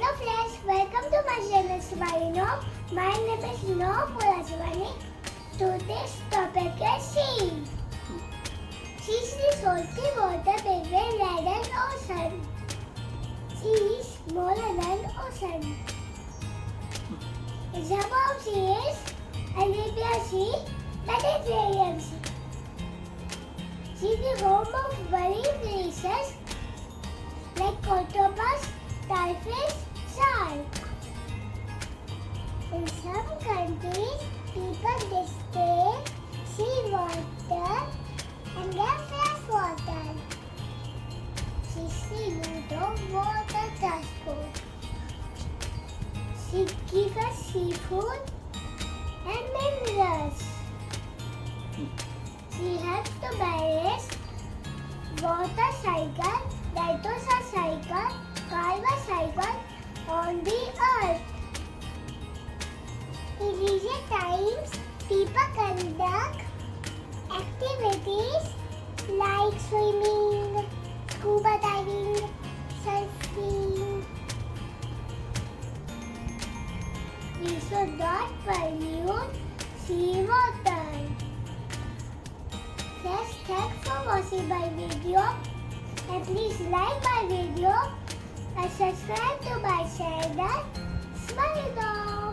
Hello friends, welcome to my channel Subharino. My name is Subharino. Today's topic is sea. Sea is the salty water between land and ocean. Sea is smaller than ocean. Example of sea is Arabian Sea, Mediterranean Sea. Sea is the home of marine creatures like octopus, starfish, shark. In some countries, people distil sea water and get fresh water. Sea noodle water transport. Sea gives us seafood and minerals. Sea helps to balance water cycle, nitrogen cycle, carbon cycle on the earth. In recent times, people conduct activities like swimming, scuba diving, surfing. We should not pollute seawater. Friends, thanks for watching my video. And please like my video and subscribe to my channel. Smile.